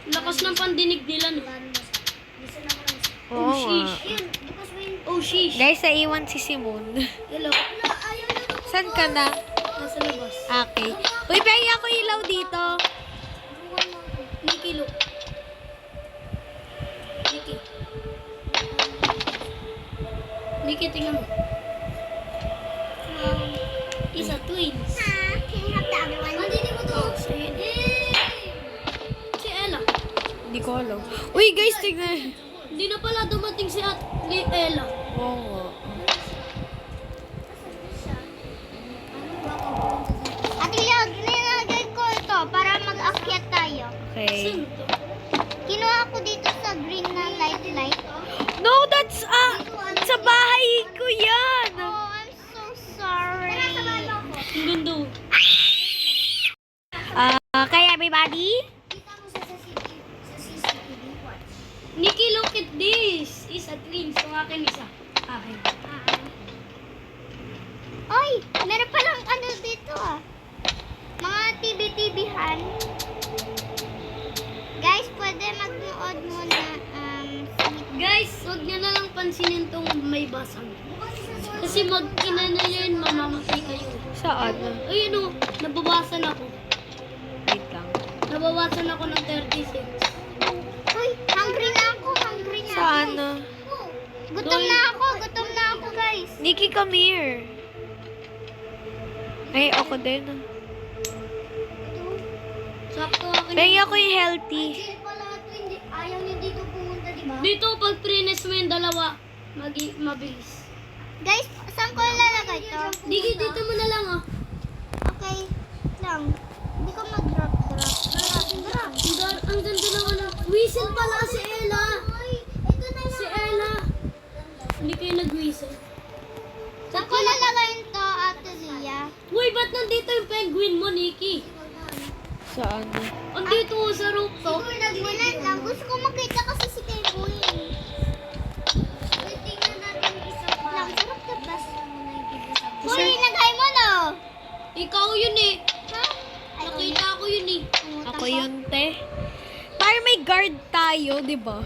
Lakas ng pandinig nila, no? Oo nga. Oh, sheesh. Guys, naiwan si Simon. Hello. Saan ka na? Nasa labas. Okay. Uy, pengi ako ilaw dito. Nikki, look. Nikki. Nikki, tingnan mo. Isa twins. Hindi mo to. Si Ella. Hindi ko alam. Uy, guys, tignan. Hindi na pala dumating si Ella. Oo nga. Ate Liag, nilagay ko ito para mag-akyat tayo. Okay. Sino to? Kinuha ko dito sa green na light. No, that's sa bahay ko yan. Oh, I'm so sorry. Ang ganda. Okay, everybody. Nikki, look at this. Isa twins. Yung akin isa. Akin. Oy, meron palang ano dito Mga TV-TVhan. Guys, pwede mag-nood muna. Guys, huwag niyo na lang pansinin tong may basag. Kasi mag-inano yun, mamamatay kayo. Saan? Ayun o, nabawasan ako. Wait lang. Nabawasan ako ng 36. Uy, hungry na ako. Saan? Gutom na ako, guys. Nikki, come here. Ay, ako din. Sakto akin. Pengi ako yung healthy. Ayaw niyo dito pumunta, di ba? Dito, pag prines mo yung dalawa, mabilis. Guys, saan ko ilalagay to? Digi, dito mo na lang Okay lang. Hindi ko mag-drop. Ang ganda ng ano. Whistle pala si Ella. Ito na Si Ella. Hindi kayo nag-whistle. Saan ko lalagay to, Ate Lia? Uy, ba't nandito yung penguin mo, Nikki? Saan? Andito sa rooftop. Nagwinan lang. Gusto ko makita kasi si Penguin. Tingnan natin isa pa. Lang, sarap na bas. Uy, naghay mo no? Ikaw yun eh. Ha? Nakita ko yun eh. Ako yun, te. Para may guard tayo, di ba?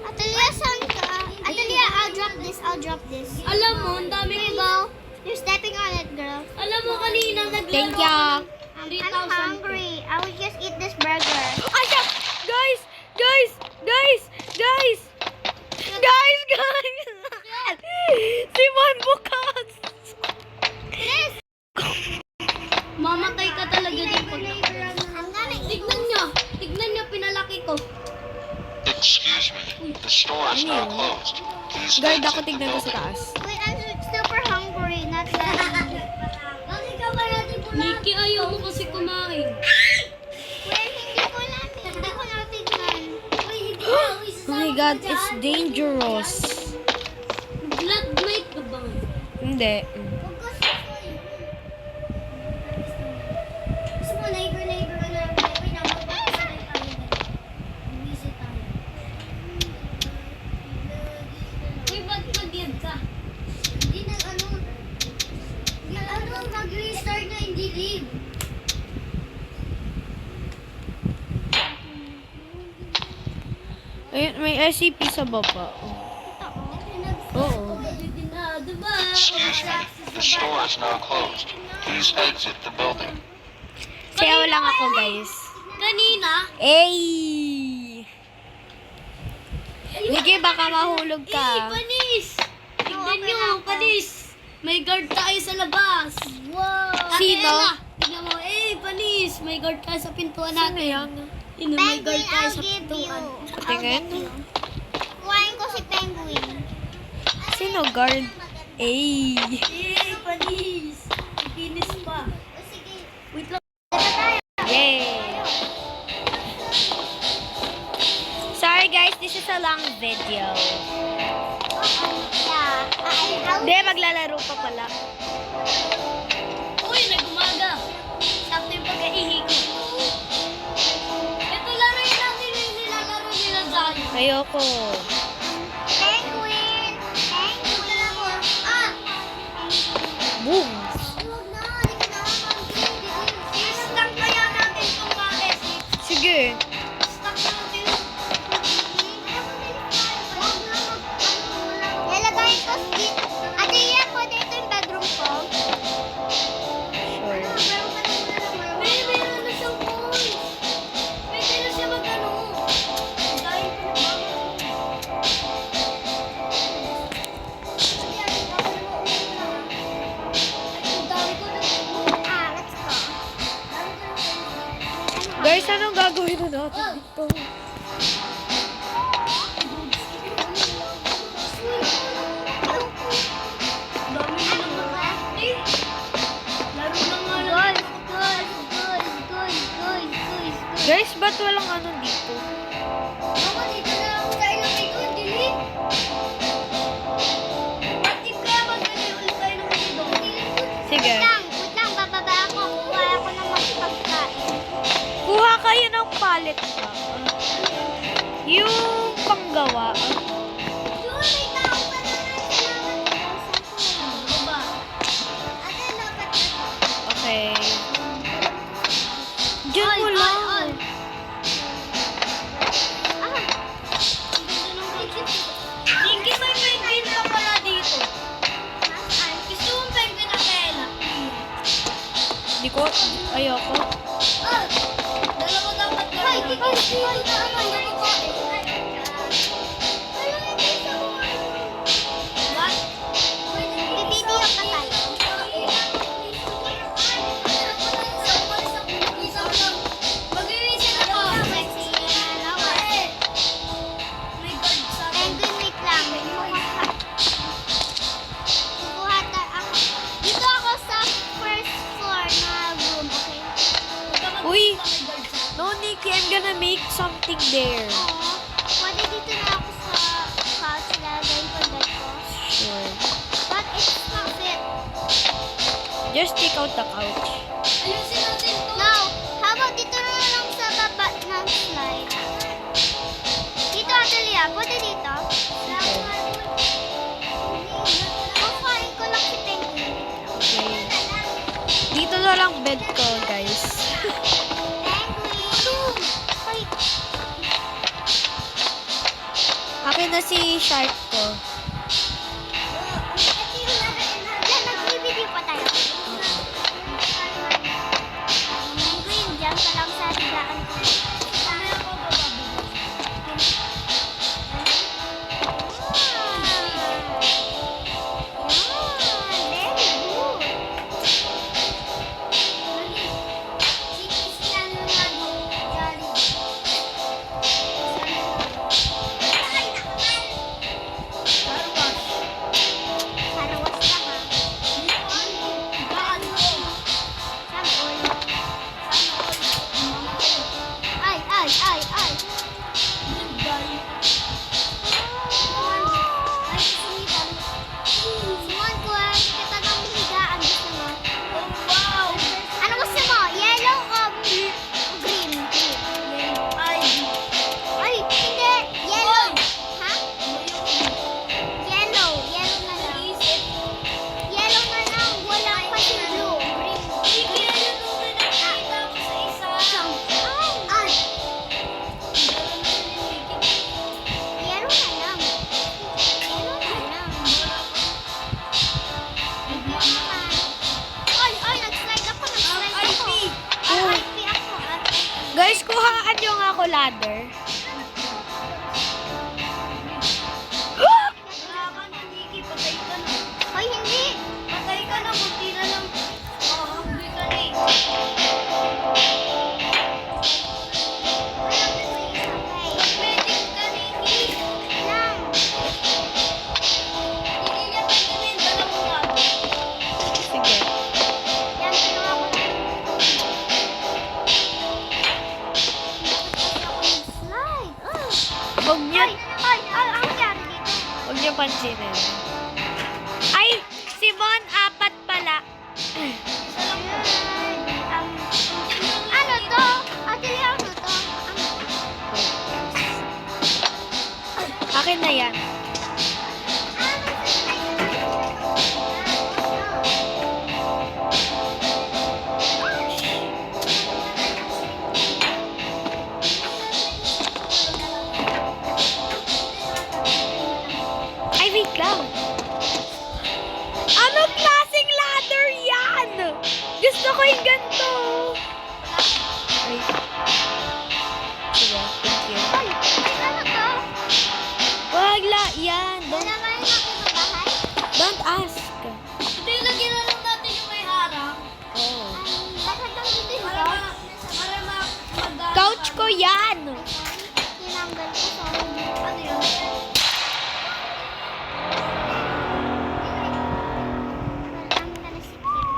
Ate Lia, saan ka? Ate Lia, I'll drop this. Alam mo, ang dami Here you go. You're stepping on it, girl. Alam mo kanina, naglaro Thank you. ako ng I'm 3,000. hungry. I will just eat this burger. Ay, siya! Guys! Simon, bukas! Mamatay ka talaga din pag Tignan niya, pinalaki ko. Excuse me, the store is now closed. Please Guard ako, exit the tignan ko sa building. taas. Wait, I'm super hungry. Not that. Bakit ka ba natin Nikki, ayaw mo kasi kumain. Well, hindi ko natignan. Oh my God, it's dangerous. Blood might ka ba? Hindi. Gusto mo, neighbor ka na. Uy, ba't nag-yan ka? Hindi mag-restart na, hindi leave. Ayun, may SCP sa baba. Oo. Excuse me, the store is now closed. Please exit the building. Sayaw lang ako, guys. Kanina, Ay! Nikki, baka mahulog ka. panis! Tignan nyo, panis! May guard tayo sa labas. Wow. Sino? Ella, tignan mo, panis! May guard tayo sa pintuan Ano natin. yan? Yun, may guard Penguin, tayo I'll sa give you. pintuan. Tingin? Kuhain ko si Penguin. Sino guard? Ay! Panis! Kinis pa. Wait lang. Yay! Sorry guys, this is a long video. Hindi, maglalaro pa pala. Uy, nag-umaga. Sakto yung pag-ihi ko. Ito laruin natin yung nilalaro nila Zion. Ayoko. Penguin. Penguin. Boom! Huwag na, hindi ko na Isang kaya natin itong mga Sige. na natin dito. Dami na naman. Laro na nga lang. Guys, ba't walang ano dito? Ako dito na ako sa ilong ito, dili. Active kaya magkali ulit tayo ng dito. Sige. Wait lang, bababa ako. Kuha ako ng magpagkain. Kuha kayo ng pallet pa. Yung panggawa. Yun, may tao pa na Baba. Ate, dapat na to. Okay. Diyan mo lang. Ah, Hindi may penguin pa pala dito. nasaan? Gusto mong penguin na tela? Di ko, ayoko. Ah! Dalawa dapat ka. Hoy, dito na ako. What? Bibideo pa tayo. Mag-iwisin ako. Sexy na nawa. May guard sa akin. Penguin, wait lang. Kukuha ako. Dito ako sa first floor na room, okay? Uy! No, Nikki, I'm gonna make something there. Oo. Pwede dito na ako sa couch lagay ko bed ko. Sure. But it's not fit. Just take out the couch. Ayusin natin to. No, how about dito na lang sa baba ng slide? Dito, Atelia. Pwede dito. Kukuhain ko lang si Penguin. Okay. Dito na lang bed ko, guys. Penguin! Ay, Akin na si shark ko. yan, nag-video pa tayo. Penguin, dyan ka lang sa higaan ko. Mamaya ko bababa. Ano gusto mo? Yellow o green? Ay, hindi. Yellow. Ha? Yellow. Yellow na lang. Yellow na lang. Walang pati blue. Ay. Yellow na lang. Yellow na lang. Ay, nag-slide ako. RIP ako. Guys, kuhaan nyo nga ako ladder. Hoy, hindi. Patay ka na, buti na lang. Hungry ka na eh. Medic ka, Nikki. Lang. Hindi niya pwede na yung dalawang gabi. Sige. Yan, kinuha ko na. Slide. Huwag nyo, Ay, ang nangyari dito? huwag nyo pansinin. Ay! Si Von, apat pala. Isa lang po. Ano to? Atelia, ano to? Akin na yan. Ay, wait lang. Ano klaseng ladder yan? Gusto ko yung ganito. Wait. Sige, thank you. Ay, ano to? Wag la, yan. Wala nga yung aking bahay. Don't ask. Hindi, lagyan na lang natin yung may harang. Oh. Ay, lahat ng dito Para ito. ma... Para ma... Couch Watch ko yan! Tinanggal ko sa Ano yun? I'm gonna secure.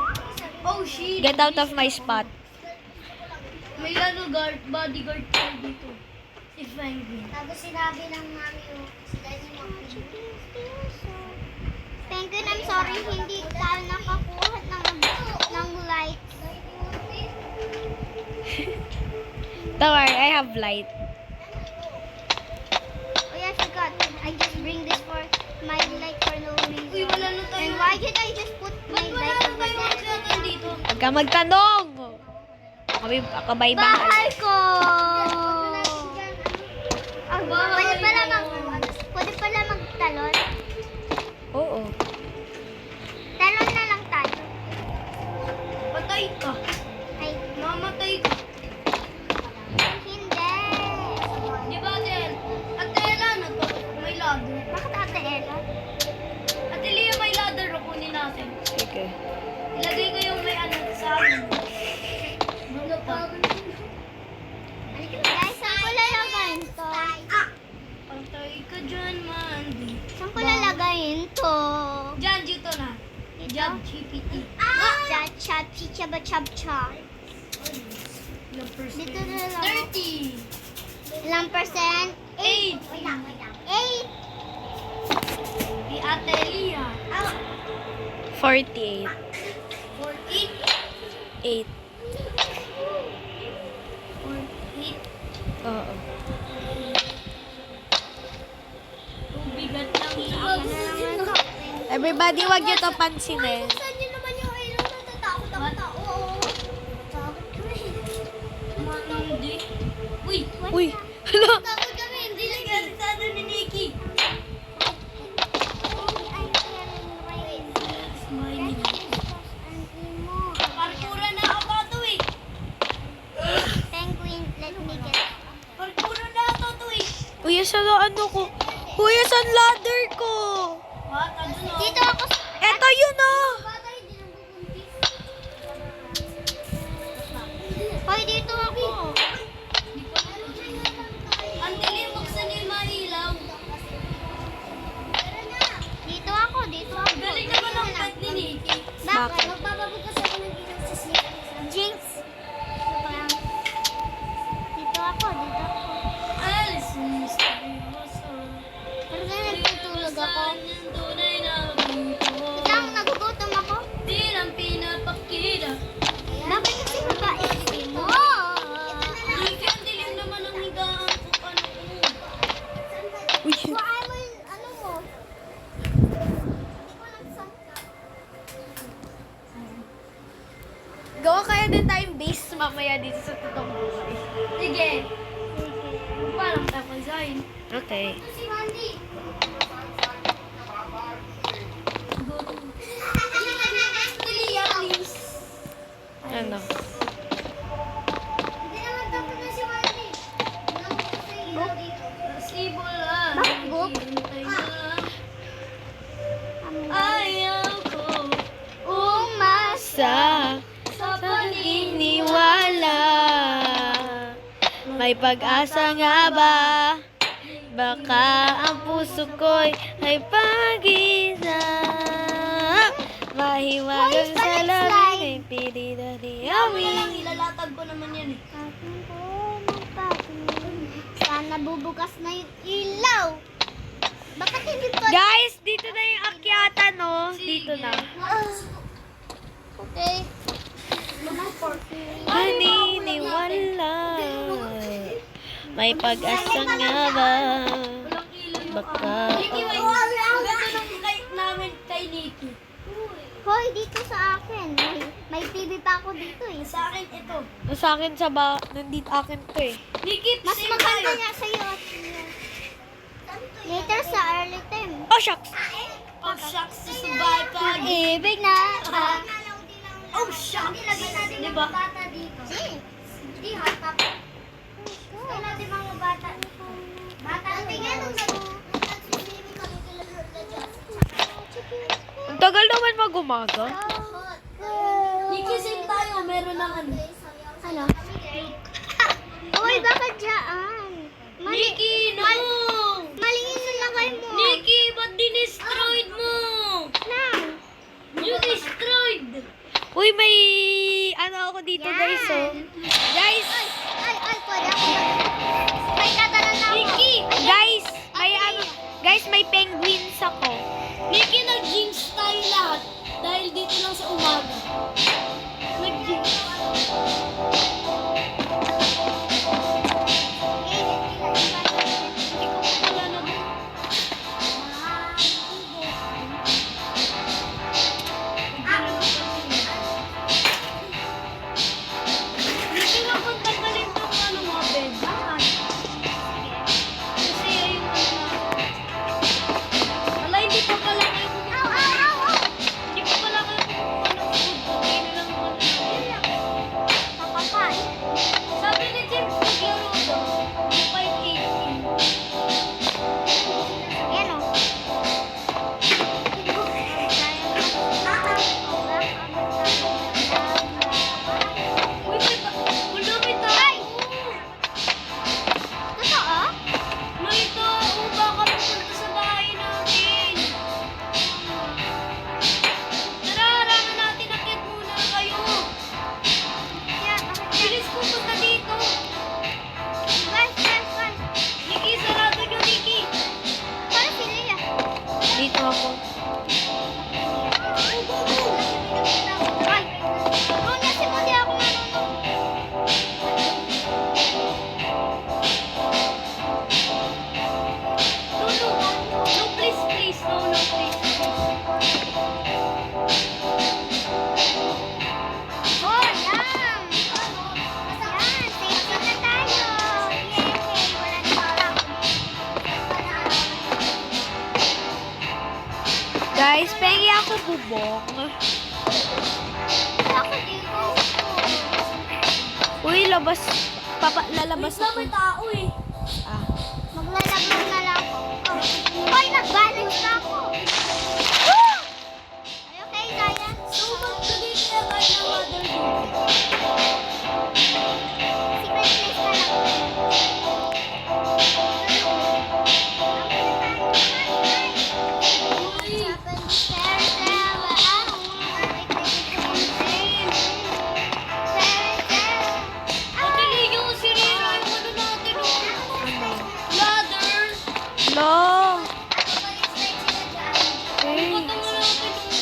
Oh shit! Get out of my spot. May bodyguard tayo dito. Si Penguin. Tapos sinabi ng mami ko, sila yung mga Penguin, I'm sorry, hindi tayo nakakuha ng light. Don't worry, I have light. Oh yeah, I forgot. I just bring this for my light for no reason. Uy, wala na tayo. And why did I just put my Ba't wala light na over tayo there? aksyonan dito? Huwag ka magtanong! Kabay-bahay. Bahay ko! Ah, Bahay pwede pala magtalon. Oo. Talon na lang tayo. Patay ka. Ay, Mamatay ka. hindi. Di ba, Tel? Ate Ella, ano to? May ladder. Bakit Ate Ella? Ate Lia, may ladder. Kunin natin. Sige. Ilagay ko yung may ano sa amin. Ano pa? Guys, saan ko lalagayin to? Patay ka dyan, Mandy. Saan ko lalagayin to? Dyan, dito na. Job GPT. Chab, chab, chichaba, chab, chab. Ilang percent? Dito na lang. 30. Ilang percent? 8. 8. Di Ate Lia. 48. 48. 8. 48. Oo. Bigat lang yan. Everybody, wag niyo to pansinin. Saan niyo naman yung ilaw? Natatakot ako tao. Oo. Takot kami. Hindi. Uy! Uy! Ano? Takot kami. Hindi lang Yan sa ano ni Nikki. Smiling. Parkura na ako to eh. Penguin, let me get. Parkura na ako to eh. Uy, saan ano ko? Uy, saan ladder ko? Bata dun oh. Dito ako. Eto yun oh! Bata, hindi nang bubuntis. Hoy, dito ako. Ang dilim, buksan yung mga ilaw. Dito ako, dito ako. Galing naman ang pet ni Nikki. Bakit? Magpapabukas ako ng ilaw sa sleep. Jinx! Dito ako, dito ako. Alice in Mysterioso. Pero na nagtutulog ako. Saan yung tunay na buto? Isang nagugutom ako. Di lang pinapakita. Bakit kasi mabait mo? Nikki, ang dilim naman ang higaan ko. Ano ko? Uy, Kuhaan mo yung ano mo. Hindi ko nagsangka. gawa kaya din tayong base mamaya dito sa totoong buhay. Sige. Parang tapos Zayn. Okay. Ito si Mandy. Lia, please. Ano? Hindi naman tapos na si Mandy. Nabukas na yung ilaw dito. Sibol ah. Bakit, Book? Hintay na. Ayaw ko Umasa. sa paningin. Iniwala. May pag-asa nga ba? Baka ang puso ko'y ay pag-isa. Mahiwagang Hoy, sa balik lamig slide. ay pinidali Mamaya lang, amin. ilalatag ko naman yan eh. Sana bubukas na yung ilaw. Bakit hindi pa? Guys, dito na yung akyatan, no? Dito na. Okay. Paniniwala. May pag-asa nga ba? Walang ilaw yung Baka Nikki, wait. Ganda nung light namin kay Nikki. Hoy, dito sa akin. May TV pa ako dito eh. Sa akin ito. sa akin nandito akin to eh. Nikki, Mas same maganda tayo. nga sa'yo at later sa early time. Oh, shucks! Oh, shucks, susubay pa. Ibig na. Oh, shucks. Diba? Bata dito. Hindi, hot top. Kaya natin mga bata. Bata. Tingnan nung nag-swimming kami kila Lord na dyan. Ang tagal naman mag-umaga. Nikki, same tayo. Meron ng ano. Ano? Uy, bakit dyan? Nikki, no! Maliin na lagay mo. Nikki, ba't dinestroyed mo? Nang. You destroyed! Uy, may ano ako dito, guys, oh. Guys, Ay, pwede ako may kadala na ako. Nikki! guys, may penguins ako. Nikki, nag-jinx tayo lahat. Dahil dito lang sa umaga. Nag-jinx. Hindi ko wala na ba? Nikki, wag kong tanggalin tong ano mo, bed. Kasi yung ano na. Wala, hindi pa pala kayo hindi pa pala kayo kumukuha ng food. Okay na lang naman natin. Sabi ni James, naglaro daw. 5:18. Uy, wala, may tao. May tao. Baka pupunta sa bahay natin. Tara, harangan natin. Akyat muna kayo. Bilis pupunta dito. Nikki, sarado nyo, Nikki. Dito ako. No, please, please. No, please. Guys, pengi ako bubong. Uy, labas. Lalabas Wait lang, ako. may tao eh. Ah. Maglalabas na lang ako. Hoy, nag-balance na ako. Are you okay, Zion? So, magbigay ka na ng mother dito. Secret place na lang. Uy, madali yung sirira yung ano natin oh. Ladder. No. Putang na natin oh.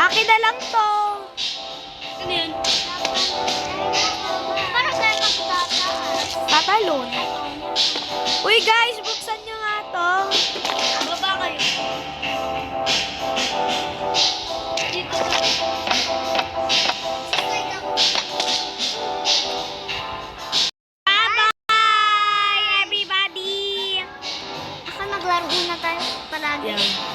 Akin na lang to. Ano yan? Tatalon. Uy, guys, buksan nyo nga to. Baba kayo. Dito sa... Bye-bye, everybody. Ako naglaro na tayo palagi. Yan.